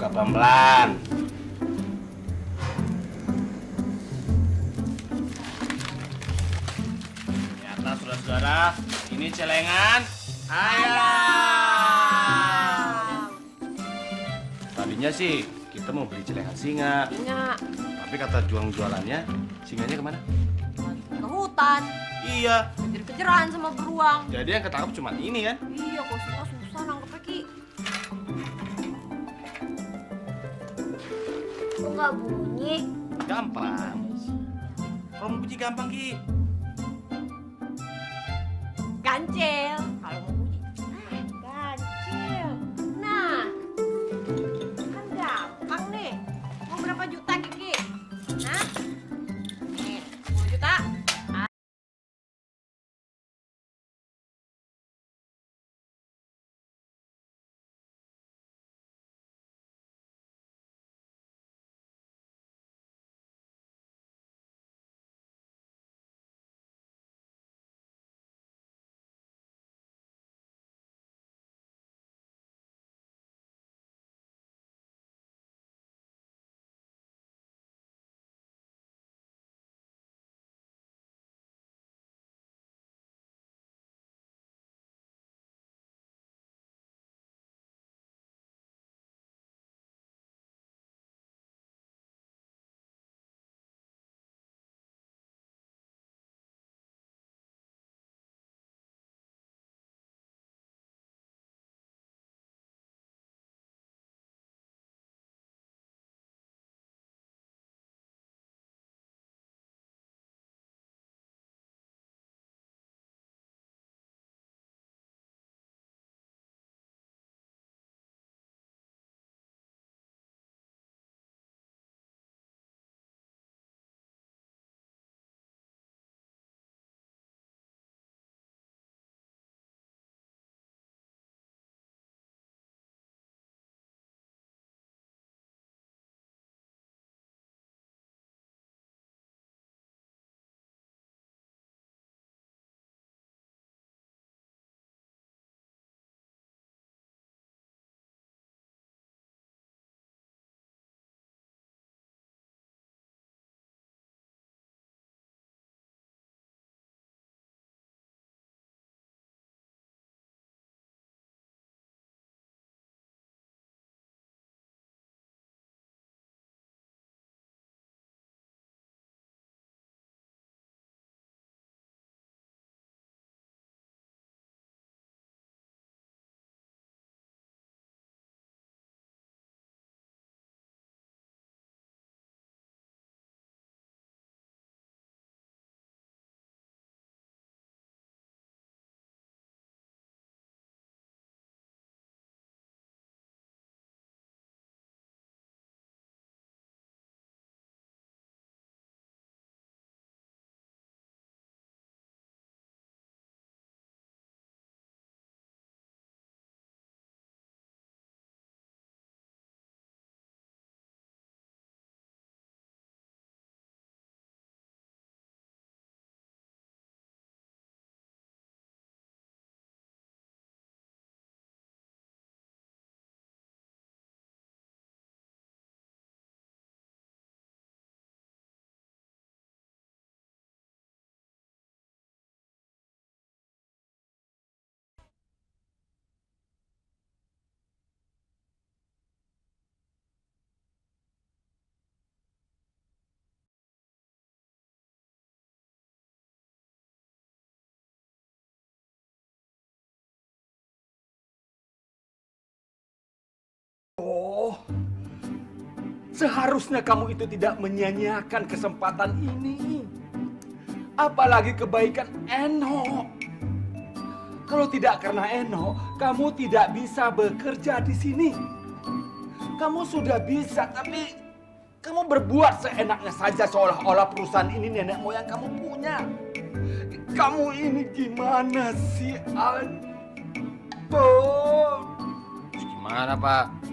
Buka pelan-pelan. Ternyata saudara-saudara, ini celengan ayam. Tadinya sih kita mau beli celengan singa. Singa Tapi kata jualannya, singanya kemana? ke hutan, Iya. kejar-kejaran sama beruang. Jadi yang ketangkap cuma ini kan? Iya, kok singa susah nangkepnya, Ki. Kok nggak bunyi? Gampang. Kalau mau bunyi gampang, Ki. Gancel. Kalau mau bunyi, gancel. Nah, kan gampang nih. Mau berapa juta, Kiki? Hah? Nih, 10 juta. Oh, seharusnya kamu itu tidak menyia-nyiakan kesempatan ini. Apalagi kebaikan Eno. Kalau tidak karena Eno, kamu tidak bisa bekerja di sini. Kamu sudah bisa, tapi kamu berbuat seenaknya saja seolah-olah perusahaan ini nenek moyang kamu punya. Kamu ini gimana sih, Aldo? Gimana, Pak?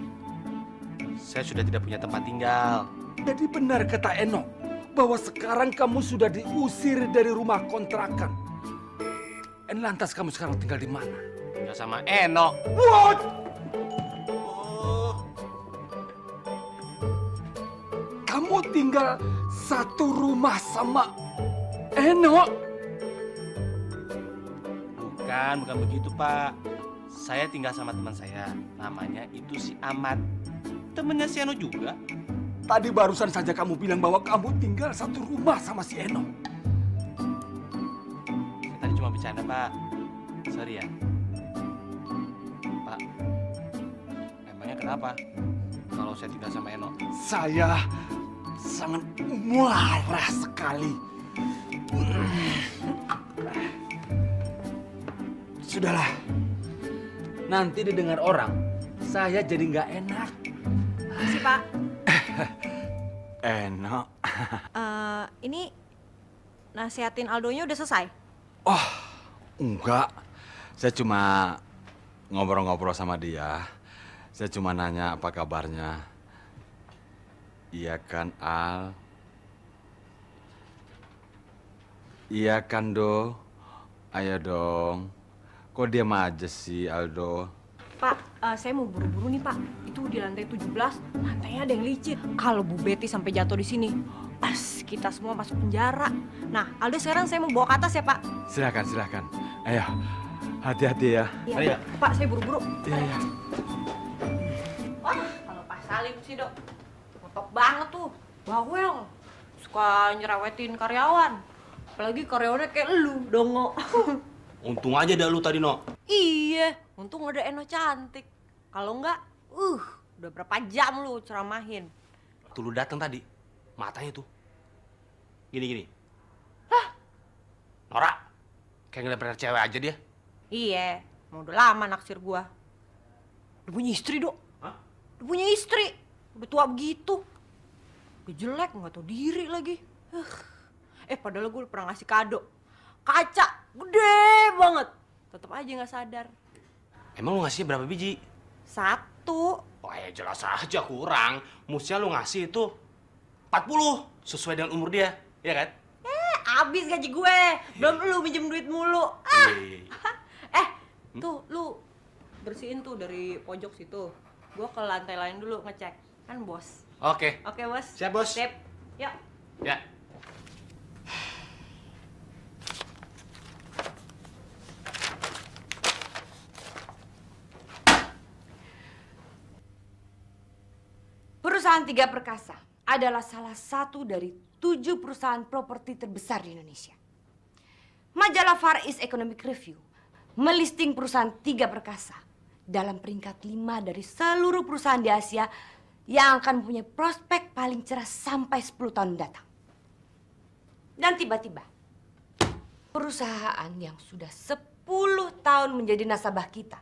Saya sudah tidak punya tempat tinggal. Jadi benar kata Eno, bahwa sekarang kamu sudah diusir dari rumah kontrakan. Lantas kamu sekarang tinggal di mana? Tinggal sama Eno. What? kamu tinggal satu rumah sama Eno? Bukan begitu, Pak. Saya tinggal sama teman saya. Namanya itu si Ahmad. Temennya si Eno juga. Tadi barusan saja kamu bilang bahwa kamu tinggal satu rumah sama si Eno. Saya tadi cuma bercanda, Pak. Sorry ya. Pak, emangnya kenapa kalau saya tinggal sama Eno? Saya sangat marah sekali. Sudahlah. Nanti didengar orang, saya jadi nggak enak. Sih, Pak. Enak. Ini nasihatin Aldonya udah selesai? Oh, enggak. Saya cuma ngobrol-ngobrol sama dia. Saya cuma nanya apa kabarnya. Iya kan, Al? Iya kan, Do? Ayo dong. Kok diam aja sih, Aldo? Pak, saya mau buru-buru nih, Pak. Itu di lantai 17, lantainya ada yang licin. Kalau Bu Betty sampai jatuh di sini, pas kita semua masuk penjara. Nah, Aldo sekarang saya mau bawa ke atas ya, Pak. Silakan, silakan. Ayo, hati-hati ya. Iya, Ayo. Pak, saya buru-buru. Iya, iya. Wah, kalau Pak Salim sih, Dok. Ngotot banget tuh. Bawel. Suka nyerewetin karyawan. Apalagi karyawannya kayak lu, dongo. Untung aja dah lu tadi, No. Iya, untung ada Eno cantik. Kalau enggak, udah berapa jam lu ceramahin. Waktu lu datang tadi, matanya tuh gini-gini. Norak, kayak ngeliat cewek aja dia. Iya, mau udah lama naksir gua. Udah punya istri, Dok. Hah? Udah punya istri. Udah tua begitu. Udah jelek, nggak tahu diri lagi. Padahal gue pernah ngasih kado. Kaca, gede banget. Tetep aja nggak sadar. Emang lu ngasihnya berapa biji? 1. Wah, ya jelas aja kurang. Mestinya lu ngasih itu 40 sesuai dengan umur dia, ya kan? Abis gaji gue. Belum lu minjem duit mulu. Iya. Tuh lu bersihin tuh dari pojok situ. Gue ke lantai lain dulu ngecek. Kan bos. Oke. Oke, bos. Siap, Bos. Sip. Yuk. Ya. Perusahaan Tiga Perkasa adalah salah satu dari 7 perusahaan properti terbesar di Indonesia. Majalah Far East Economic Review melisting perusahaan Tiga Perkasa dalam peringkat 5 dari seluruh perusahaan di Asia yang akan mempunyai prospek paling cerah sampai 10 tahun mendatang. Dan tiba-tiba, perusahaan yang sudah 10 tahun menjadi nasabah kita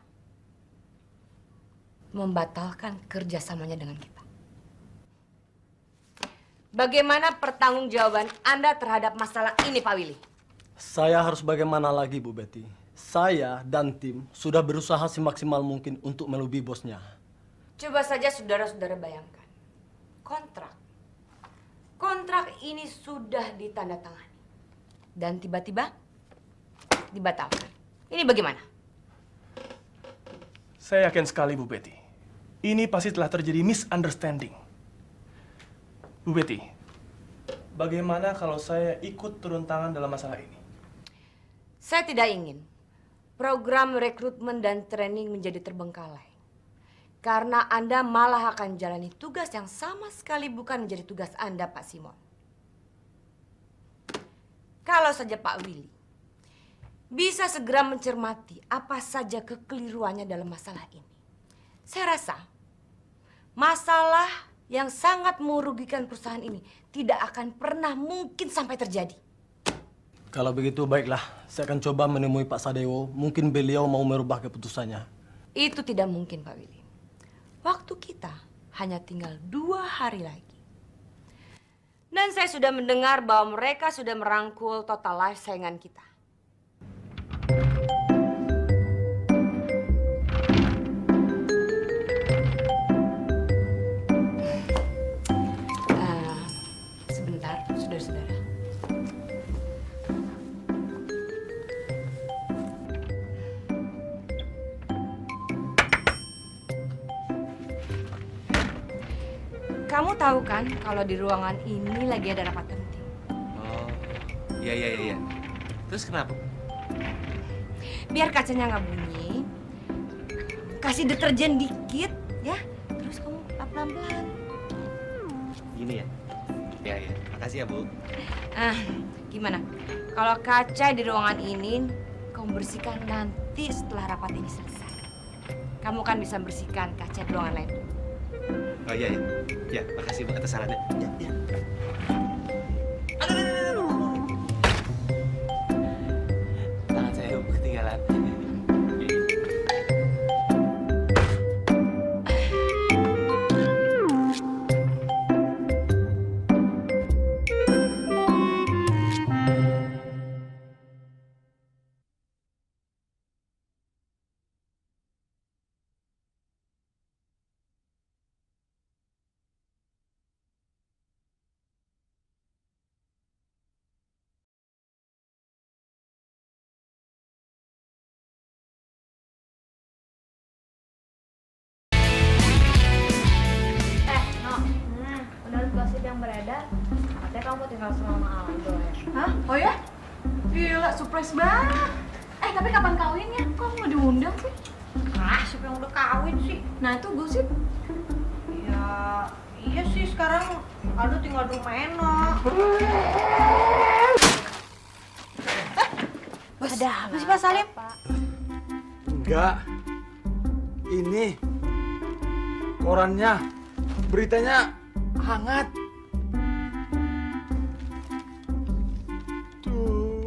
membatalkan kerjasamanya dengan kita. Bagaimana pertanggungjawaban Anda terhadap masalah ini, Pak Willy? Saya harus bagaimana lagi, Bu Betty? Saya dan tim sudah berusaha semaksimal mungkin untuk melobi bosnya. Coba saja saudara-saudara bayangkan. Kontrak ini sudah ditandatangani. Dan tiba-tiba dibatalkan. Ini bagaimana? Saya yakin sekali, Bu Betty. Ini pasti telah terjadi misunderstanding. Bu Betty, bagaimana kalau saya ikut turun tangan dalam masalah ini? Saya tidak ingin program rekrutmen dan training menjadi terbengkalai. Karena Anda malah akan jalani tugas yang sama sekali bukan menjadi tugas Anda, Pak Simon. Kalau saja Pak Willy bisa segera mencermati apa saja kekeliruannya dalam masalah ini. Saya rasa masalah yang sangat merugikan perusahaan ini tidak akan pernah mungkin sampai terjadi. Kalau begitu, baiklah. Saya akan coba menemui Pak Sadewo. Mungkin beliau mau merubah keputusannya. Itu tidak mungkin, Pak Willy. Waktu kita hanya tinggal 2 hari lagi. Dan saya sudah mendengar bahwa mereka sudah merangkul Total Life saingan kita. Sebentar, saudara-saudara. Kamu tahu kan kalau di ruangan ini lagi ada rapat penting. Oh, iya. Terus kenapa? Biar kacanya nggak bunyi, kasih deterjen dikit ya, terus kamu lap pelan-pelan. Gini ya? Iya. Makasih ya, Bu. Gimana? Kalau kaca di ruangan ini kamu bersihkan nanti setelah rapat ini selesai. Kamu kan bisa bersihkan kaca di ruangan lain. Oh iya. Ya, makasih Bu atas sarannya. Ya. Tangan saya Bu ketinggalan. Menurut gosip yang beredar, katanya kamu tinggal sama Aldo ya? Hah? Oh ya? Gila, surprise banget. Tapi kapan kawinnya? Kok nggak diundang sih? Ah, siapa yang udah kawin sih? Nah itu gosip. Ya, iya sih sekarang Aldo tinggal di rumah Eno. Bos, apa sih Pak Salim? Enggak. Ini korannya, beritanya hangat. Tuh,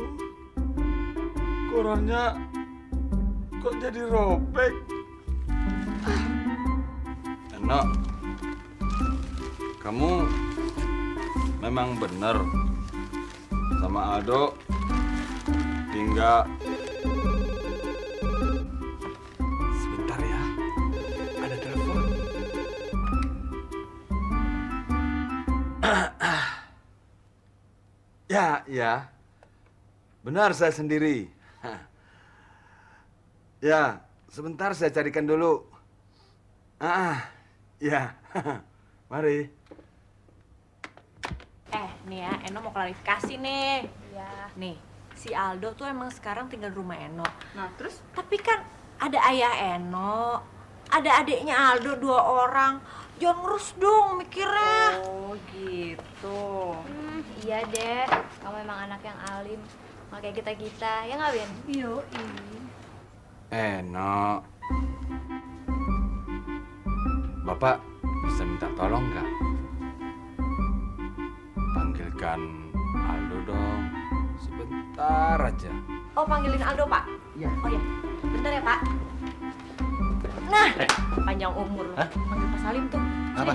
korannya kok jadi robek. Enak. Kamu memang benar sama Aldo hingga sebentar ya, ada telepon. Ya, benar saya sendiri. Ya, sebentar saya carikan dulu. Ya, mari. Nih ya, Eno mau klarifikasi nih. Iya. Nih, si Aldo tuh emang sekarang tinggal di rumah Eno. Nah terus? Tapi kan ada ayah Eno, ada adiknya Aldo 2 orang. Jangan ngurus dong mikirnya. Oh gitu. Iya deh, kamu emang anak yang alim. Nggak kayak kita-kita, ya nggak Ben? Iya. Enak. Bapak bisa minta tolong nggak? Panggilkan Aldo dong, sebentar aja. Oh, panggilin Aldo, Pak? Iya. Oh ya, bentar ya, Pak. Nah, panjang umur. Hah? Panggil Pak Salim tuh. Apa?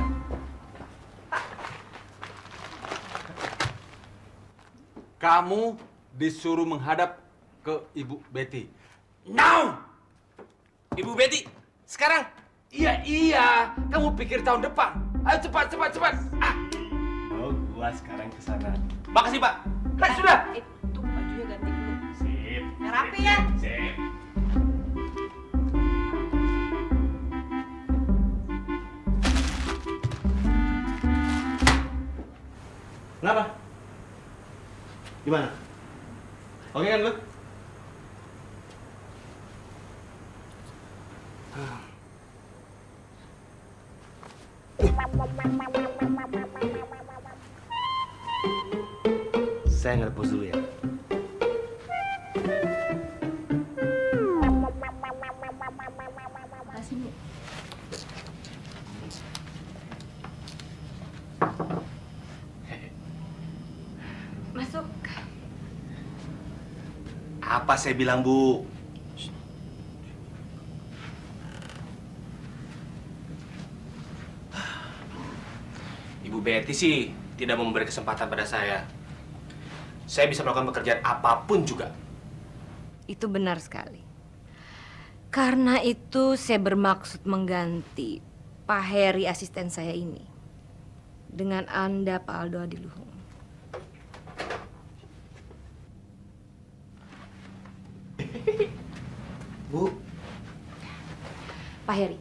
Kamu disuruh menghadap ke Ibu Betty. Now! Ibu Betty, sekarang. Iya. Kamu pikir tahun depan? Ayo cepat. Oh, gua sekarang ke sana. Makasih, Pak. Sudah. Itu bajunya ganti dulu. Sip. Yang rapi ya. Sip. Kenapa? Gimana? Oke kan lu? Saya nge-pause dulu ya. Makasih Bu. Masuk. Apa saya bilang, Bu? Ibu Betty sih tidak memberi kesempatan pada saya. Saya bisa melakukan pekerjaan apapun juga. Itu benar sekali. Karena itu saya bermaksud mengganti Pak Heri asisten saya ini dengan Anda Pak Aldo Adiluhung. Bu, Pak Heri,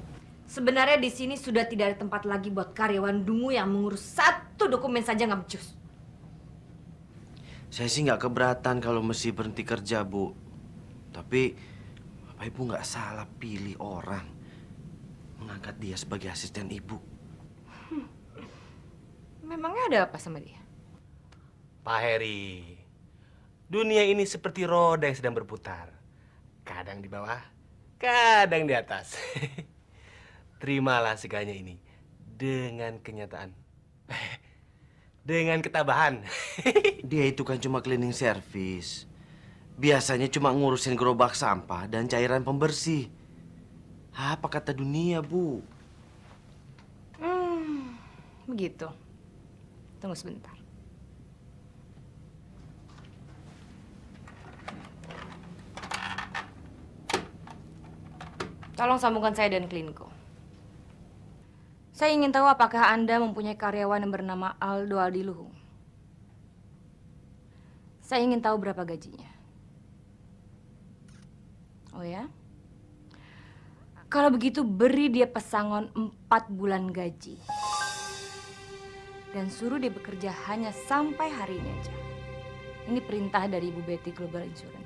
Sebenarnya di sini sudah tidak ada tempat lagi buat karyawan dungu yang mengurus satu dokumen saja nggak becus. Saya sih nggak keberatan kalau mesti berhenti kerja, Bu. Tapi Bapak Ibu nggak salah pilih orang mengangkat dia sebagai asisten Ibu. Memangnya ada apa sama dia? Pak Heri, dunia ini seperti roda yang sedang berputar. Kadang di bawah, kadang di atas. Terimalah segalanya ini dengan kenyataan. Dengan ketabahan. Dia itu kan cuma cleaning service. Biasanya cuma ngurusin gerobak sampah dan cairan pembersih. Apa kata dunia, Bu? Begitu. Tunggu sebentar. Tolong sambungkan saya dan Klinko. Saya ingin tahu apakah Anda mempunyai karyawan yang bernama Aldo Aldiluhu. Saya ingin tahu berapa gajinya. Oh ya? Kalau begitu beri dia pesangon 4 bulan gaji. Dan suruh dia bekerja hanya sampai hari ini aja. Ini perintah dari Ibu Betty Global Insurance.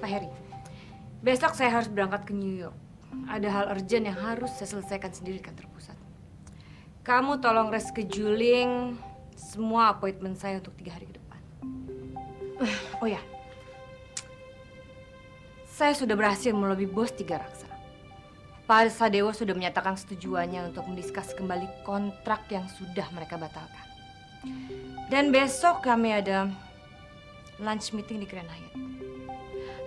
Pak Heri, besok saya harus berangkat ke New York. Ada hal urgent yang harus saya selesaikan sendiri di kantor pusat. Kamu tolong rescheduling semua appointment saya untuk 3 hari ke depan. Oh ya, saya sudah berhasil melobi bos Tiga Raksa. Pak Sadewo sudah menyatakan setujuannya untuk mendiskus kembali kontrak yang sudah mereka batalkan. Dan besok kami ada lunch meeting di Grand Hyatt.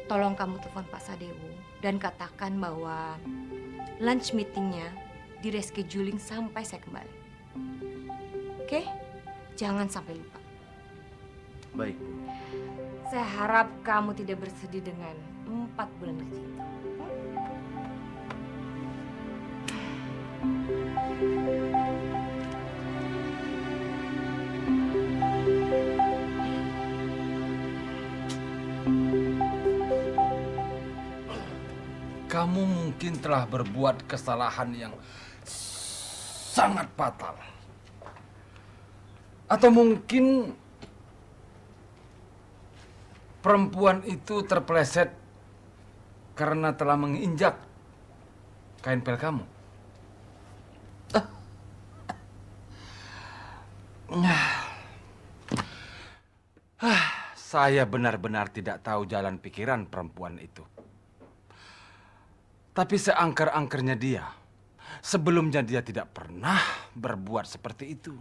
Tolong kamu telepon Pak Sadewo dan katakan bahwa lunch meetingnya di rescheduling sampai saya kembali. Oke? Jangan sampai lupa. Baik, Bu. Saya harap kamu tidak bersedih dengan 4 bulan gaji itu. Kamu mungkin telah berbuat kesalahan yang sangat fatal. Atau mungkin perempuan itu terpeleset karena telah menginjak kain pel kamu. Saya benar-benar tidak tahu jalan pikiran perempuan itu. Tapi seangker-angkernya dia, sebelumnya dia tidak pernah berbuat seperti itu.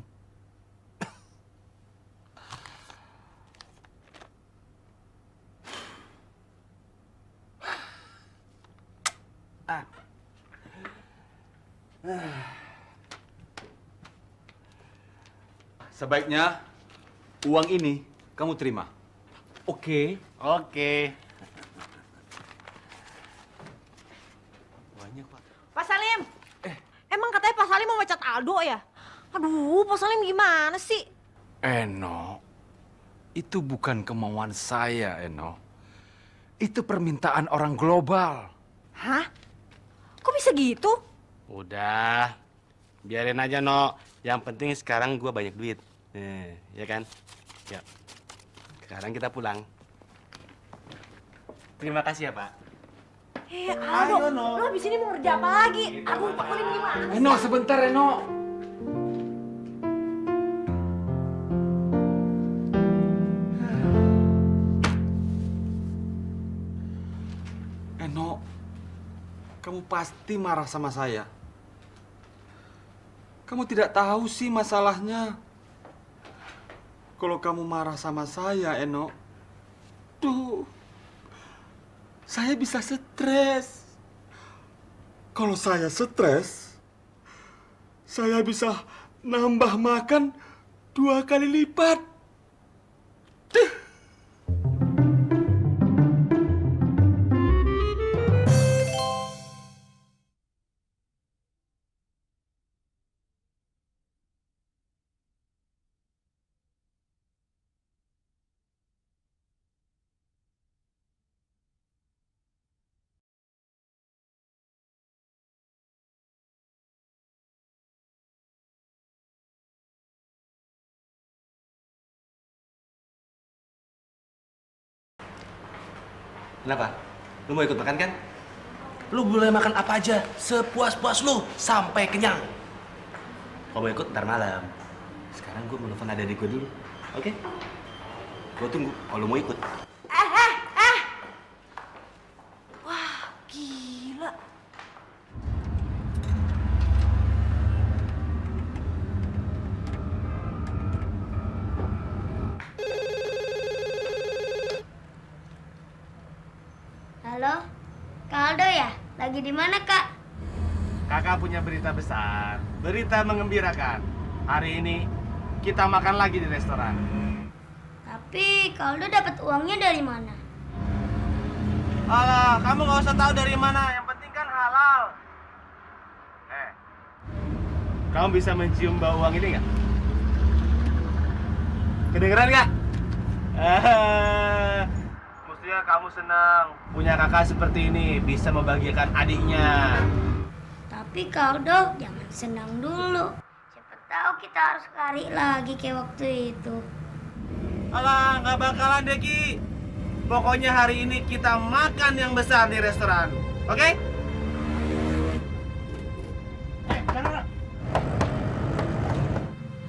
Sebaiknya uang ini kamu terima. Oke? Oke. Banyak, Pak. Pak Salim! Emang katanya Pak Salim mau mecat Aldo ya? Aduh, Pak Salim gimana sih? Eno, itu bukan kemauan saya, Eno. Itu permintaan orang global. Hah? Kok bisa gitu? Udah, biarin aja, No. Yang penting sekarang gua banyak duit. Ya kan? Ya. Sekarang kita pulang. Terima kasih ya, Pak. Aldo, lo abis ini mau kerja apa lagi? Aduh, Pak Salim gimana? Eno, sebentar, Eno. Eno, kamu pasti marah sama saya. Kamu tidak tahu sih masalahnya. Kalau kamu marah sama saya, Eno, saya bisa stres. Kalau saya stres, saya bisa nambah makan 2 kali lipat. Kenapa? Lu mau ikut makan kan? Lu boleh makan apa aja, sepuas-puas lu, sampai kenyang. Kalau mau ikut, ntar malam. Sekarang gue mau nelfon adik gue dulu, oke? Gue tunggu, kalau lu mau ikut. Wah, gila. Halo, Kak Aldo ya? Lagi di mana, Kak? Kakak punya berita besar, berita mengembirakan. Hari ini kita makan lagi di restoran. Tapi Kak Aldo dapat uangnya dari mana? Alah, kamu nggak usah tahu dari mana. Yang penting kan halal. Kamu bisa mencium bau uang ini nggak? Kedengeran nggak? Mestinya kamu senang punya kakak seperti ini, bisa membahagiakan adiknya. Tapi Kak Aldo jangan senang dulu. Siapa tahu kita harus lari lagi kayak waktu itu. Alah, nggak bakalan deh, Ki. Pokoknya hari ini kita makan yang besar di restoran. Oke?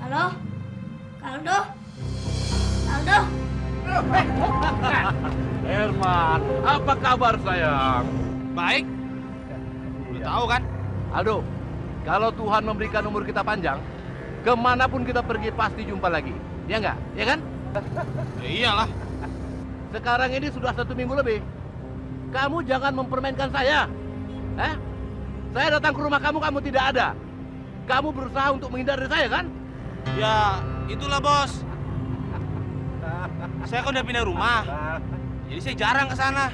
Halo? Kak Aldo? Kak Aldo? Herman, apa kabar sayang? Baik. Udah tahu kan? Aldo, kalau Tuhan memberikan umur kita panjang, kemanapun kita pergi pasti jumpa lagi. Ya nggak? Ya kan? Ya iyalah. Sekarang ini sudah 1 minggu lebih. Kamu jangan mempermainkan saya. Saya datang ke rumah kamu, kamu tidak ada. Kamu berusaha untuk menghindar dari saya, kan? Ya, itulah bos. Saya kan udah pindah rumah. Jadi saya jarang ke sana.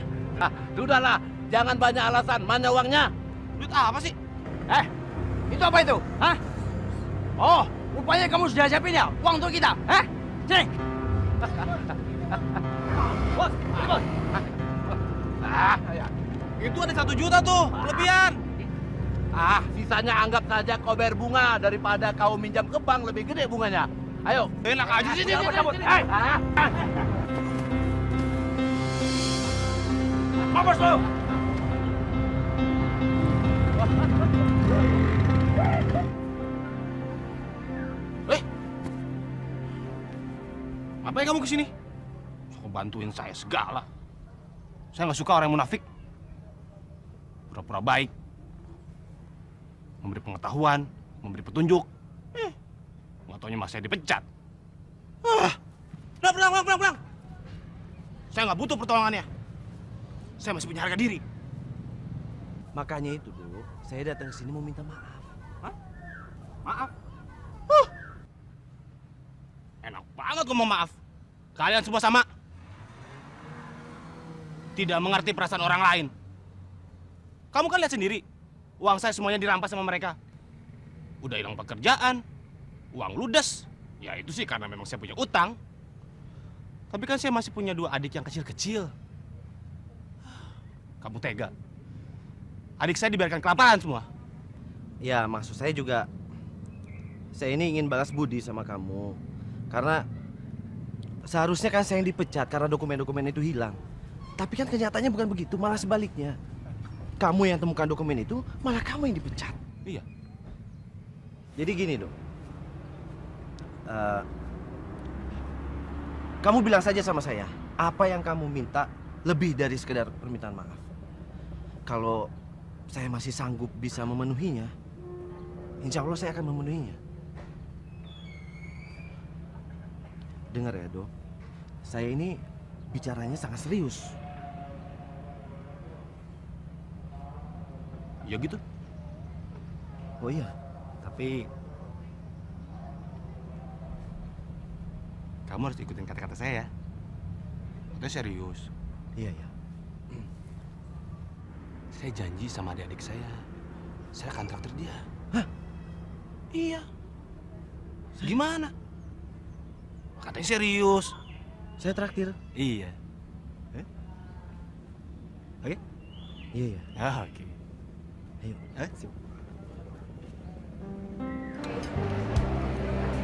Sudahlah, jangan banyak alasan. Mana uangnya? Duit apa sih? Itu apa itu? Hah? Oh, rupanya kamu sudah siapin ya uang untuk kita? Sini. Bos, ini bos. Itu ada 1 juta tuh, kelebihan. Sisanya anggap saja kau bayar bunga daripada kau minjam ke bank lebih gede bunganya. Ayo. Enak aja sih. Cabut. Mampus lu. Ngapain kamu kesini? Suka bantuin saya segala. Saya nggak suka orang yang munafik. Pura-pura baik. Memberi pengetahuan, memberi petunjuk. Nggak taunya mas saya dipecat. Pulang. Saya nggak butuh pertolongannya. Saya masih punya harga diri. Makanya itu, Dok. Saya datang ke sini mau minta maaf. Maaf. Enak banget ngomong maaf. Kalian semua sama. Tidak mengerti perasaan orang lain. Kamu kan lihat sendiri. Uang saya semuanya dirampas sama mereka. Udah hilang pekerjaan. Uang ludes. Ya itu sih karena memang saya punya utang. Tapi kan saya masih punya 2 adik yang kecil-kecil. Kamu tega. Adik saya dibiarkan kelaparan semua. Ya, maksud saya juga saya ini ingin balas budi sama kamu. Karena seharusnya kan saya yang dipecat karena dokumen-dokumen itu hilang. Tapi kan kenyataannya bukan begitu, malah sebaliknya. Kamu yang temukan dokumen itu, malah kamu yang dipecat. Iya. Jadi gini, Dok. Kamu bilang saja sama saya, apa yang kamu minta lebih dari sekedar permintaan maaf. Kalau saya masih sanggup bisa memenuhinya, insya Allah saya akan memenuhinya. Dengar ya, Dok. Saya ini bicaranya sangat serius. Ya gitu. Oh iya, tapi Kamu harus ikutin kata-kata saya ya. Itu serius. iya ya. Saya janji sama adik-adik saya akan traktir dia. Hah? Iya. Gimana? Katanya serius. Saya traktir. Iya. Oke? Iya ya. Ah, oke. Ayo. Sip.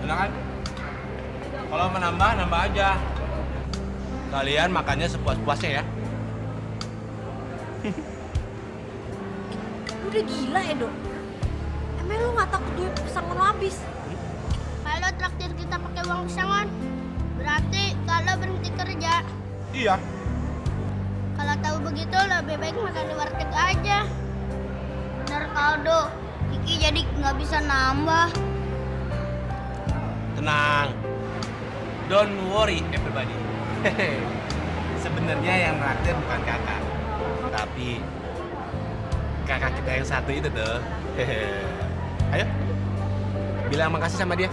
Silakan. Kalau menambah, nambah aja. Kalian makannya sepuas-puasnya ya. Lu udah gila ya, Dok? Emang lu gak takut duit pesangon lu habis? Kalau traktir kita pakai uang pesangon, berarti kalau berhenti kerja. Iya. Kalau tahu begitu lebih baik makan di warteg aja. Bener Kaldo, Kiki jadi nggak bisa nambah. Tenang. Don't worry everybody. Sebenarnya yang naktir bukan kakak, tapi kakak kita yang satu itu tuh. Ayo, bilang makasih sama dia.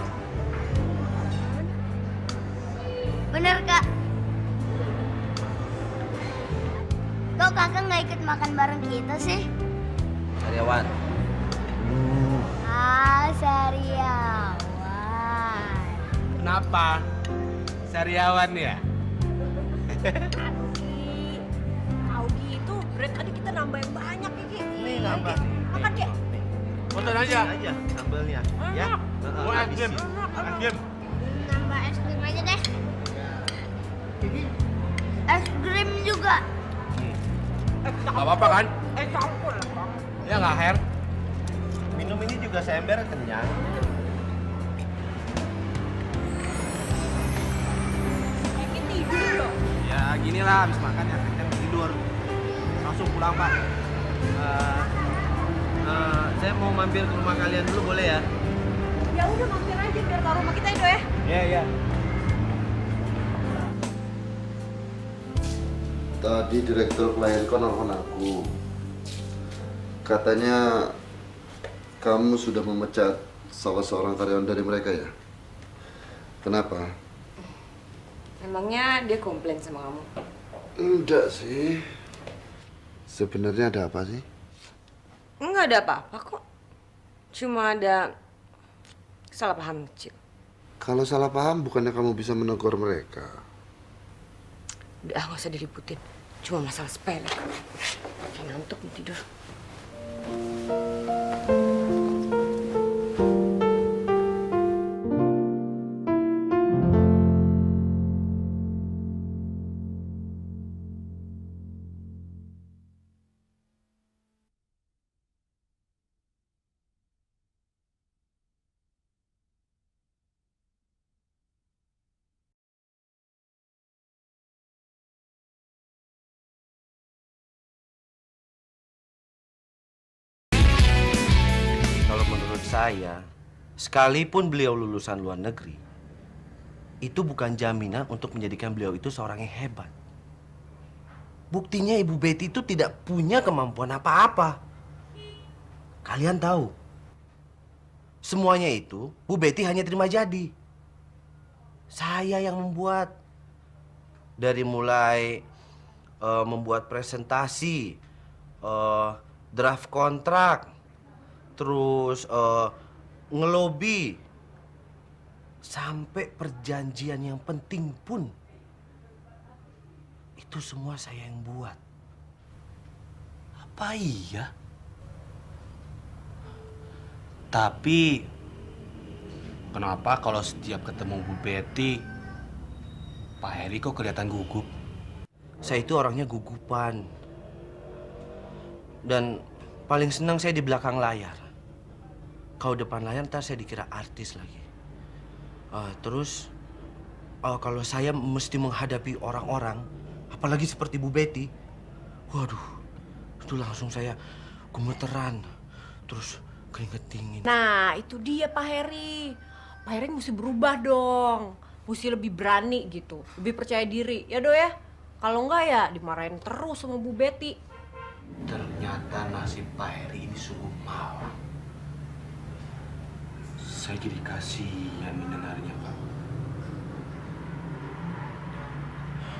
Bener Kak. Kok kakak nggak ikut makan bareng kita sih? Karyawan. Sariawan. Kenapa? Sariawan ya? Tahu gitu, break tadi kita nambah yang banyak, Kiki. Nih nambah. Makan dia. Foto aja. Aja sambelnya. Ya. Mau es krim? Es krim? Nambah es krim aja deh. Es krim juga. Gak apa-apa kan? Campur lah, Bang. Ya nggak, Her? Minum ini juga seember kenyang. Kiki tidur loh. Ya gini lah, habis makan ya kenyang tidur. Langsung pulang Pak. Saya mau mampir ke rumah kalian dulu boleh ya? Ya udah mampir aja biar tahu rumah kita ya, Dok ya. Iya iya. Tadi direktur klienku nelfon aku. Katanya kamu sudah memecat salah seorang karyawan dari mereka ya? Kenapa? Emangnya dia komplain sama kamu? Enggak sih. Sebenarnya ada apa sih? Enggak ada apa-apa kok. Cuma ada salah paham kecil. Kalau salah paham bukannya kamu bisa menegur mereka? Udah nggak usah diributin. Cuma masalah sepele. Kayak ngantuk mau tidur. Kalau menurut saya, sekalipun beliau lulusan luar negeri, itu bukan jaminan untuk menjadikan beliau itu seorang yang hebat. Buktinya Ibu Betty itu tidak punya kemampuan apa-apa. Kalian tahu, semuanya itu Bu Betty hanya terima jadi. Saya yang membuat. Dari mulai membuat presentasi, draft kontrak, terus ngelobi, sampai perjanjian yang penting pun itu semua saya yang buat. Apa iya? Tapi kenapa kalau setiap ketemu Bu Betty, Pak Heri kok kelihatan gugup? Saya itu orangnya gugupan. Dan paling senang saya di belakang layar. Kalau depan layar ntar saya dikira artis lagi. Terus kalau saya mesti menghadapi orang-orang, apalagi seperti Bu Betty, waduh, itu langsung saya gemeteran, terus keringet dingin. Nah, itu dia Pak Heri. Pak Heri mesti berubah dong. Mesti lebih berani gitu, lebih percaya diri. Ya, Dok ya? Kalau enggak ya dimarahin terus sama Bu Betty. Ternyata nasib Pak Heri ini sungguh malang. Saya jadi kasihan mendengarnya, Pak.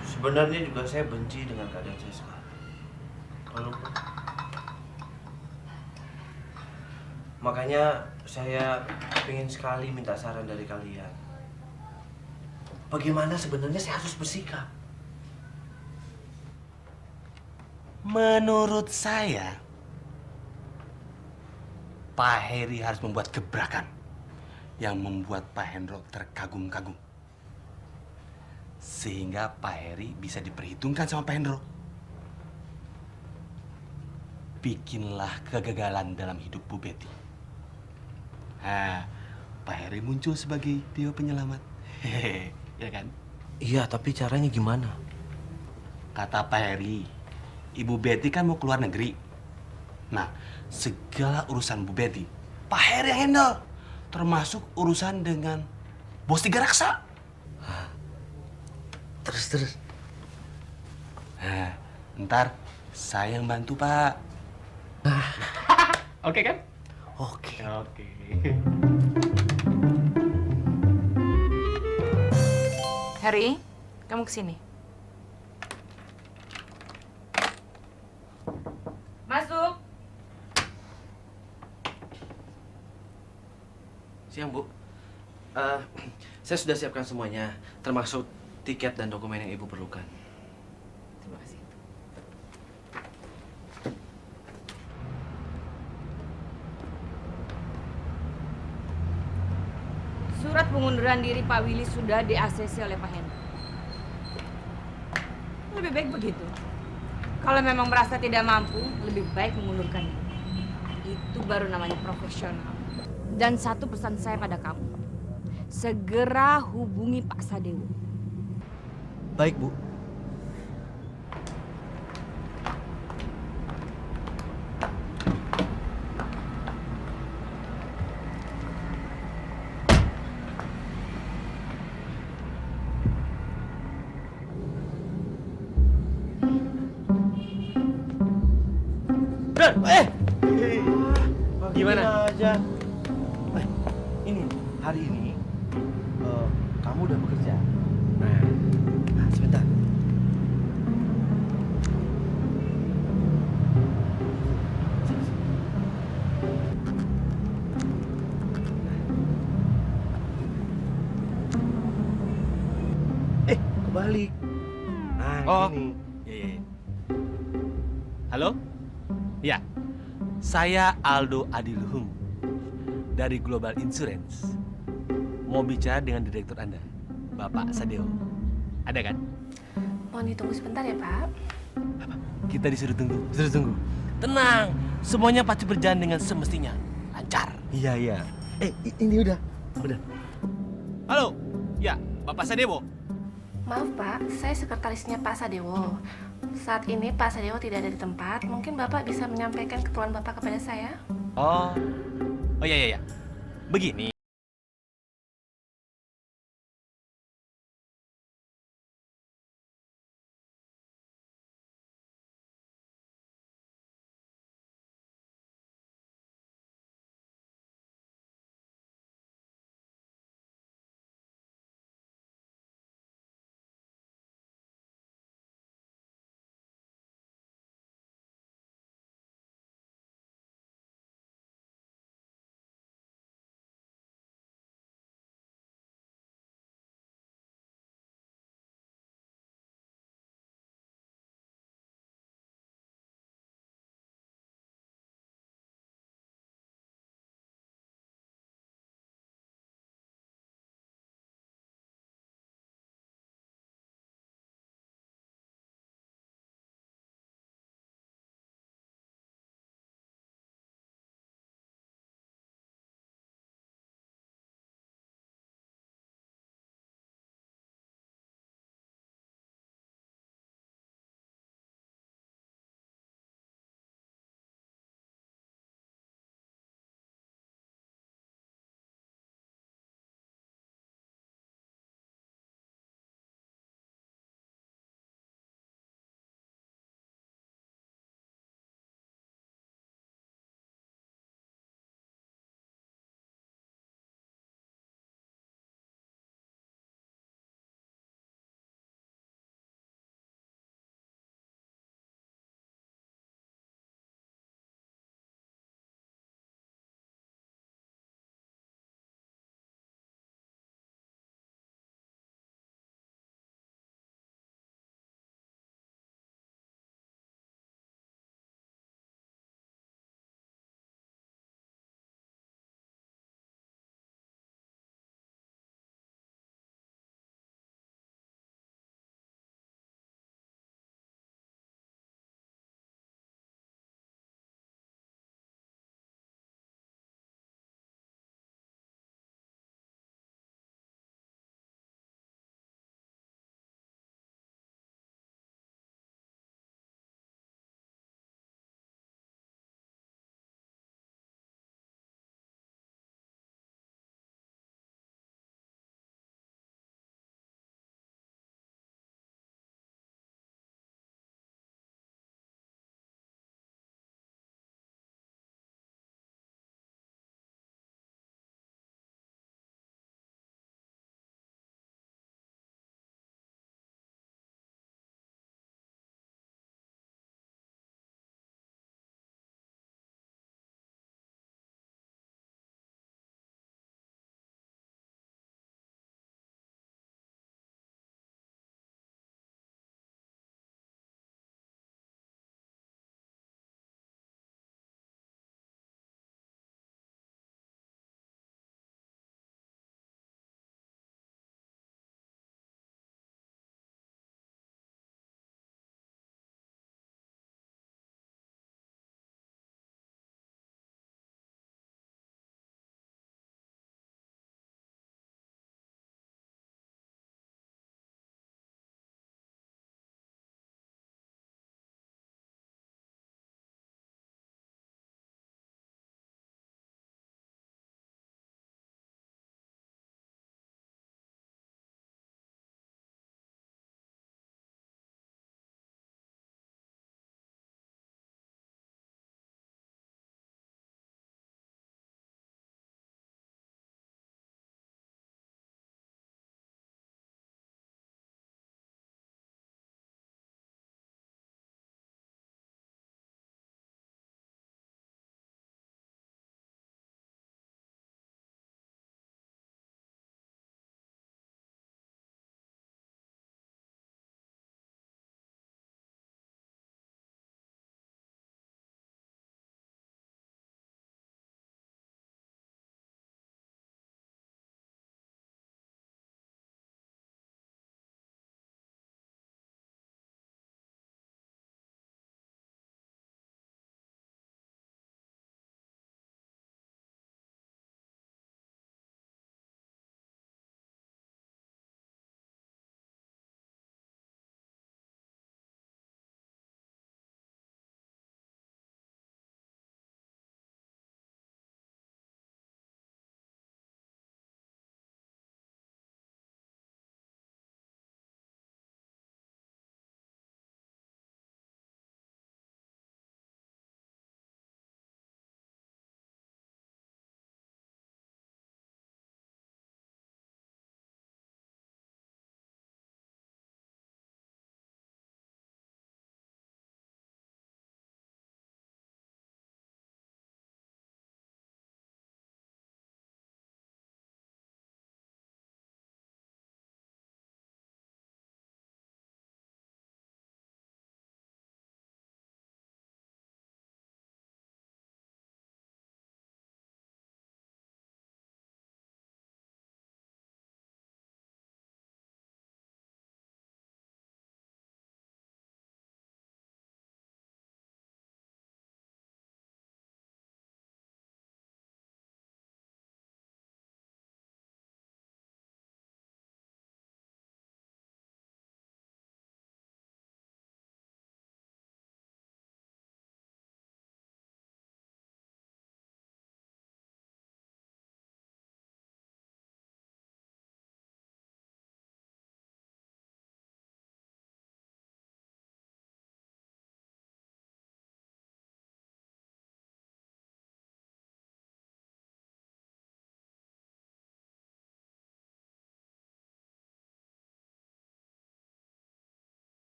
Sebenarnya juga saya benci dengan keadaan saya sekarang. Walaupun makanya saya ingin sekali minta saran dari kalian. Bagaimana sebenarnya saya harus bersikap? Menurut saya, Pak Heri harus membuat gebrakan yang membuat Pak Hendro terkagum-kagum. Sehingga Pak Heri bisa diperhitungkan sama Pak Hendro. bikinlah kegagalan dalam hidup Bu Betty. Pak Heri muncul sebagai dewa penyelamat. Hehehe, ya kan? Iya, tapi caranya gimana? Kata Pak Heri, Ibu Betty kan mau keluar negeri. Nah, segala urusan Bu Betty, Pak Heri yang handle. Termasuk urusan dengan bos tiga raksa. Terus. Nah, ntar saya yang bantu, Pak. Oke kan? Oke. Oke. Harry, kamu kesini. Masuk. Siang, Bu. Saya sudah siapkan semuanya, termasuk tiket dan dokumen yang Ibu perlukan. Terima kasih. Surat pengunduran diri Pak Willy sudah di-ACC oleh Pak Hendra. Lebih baik begitu. Kalau memang merasa tidak mampu, lebih baik mengundurkan diri. Itu baru namanya profesional. Dan satu pesan saya pada kamu. Segera hubungi Pak Sadewo. Baik, Bu. Gimana? Aja. Ini hari ini kamu udah bekerja. Nah, sebentar. Kebalik. Nah, Oh. ini. Iya. Halo? Ya. Saya Aldo Adiluhung dari Global Insurance. Mau bicara dengan direktur Anda, Bapak Sadeo. Ada kan? Mohon ditunggu sebentar ya, Pak. Kita disuruh tunggu. Tenang, semuanya pasti berjalan dengan semestinya. Lancar. Iya. Ini udah. Halo? Ya, Bapak Sadewo. Maaf, Pak. Saya sekretarisnya Pak Sadewo. Saat ini Pak Sadewo tidak ada di tempat. Mungkin Bapak bisa menyampaikan keperluan Bapak kepada saya? Oh iya. Begini.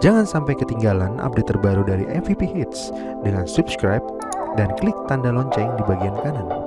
Jangan sampai ketinggalan update terbaru dari MVP Hits dengan subscribe dan klik tanda lonceng di bagian kanan.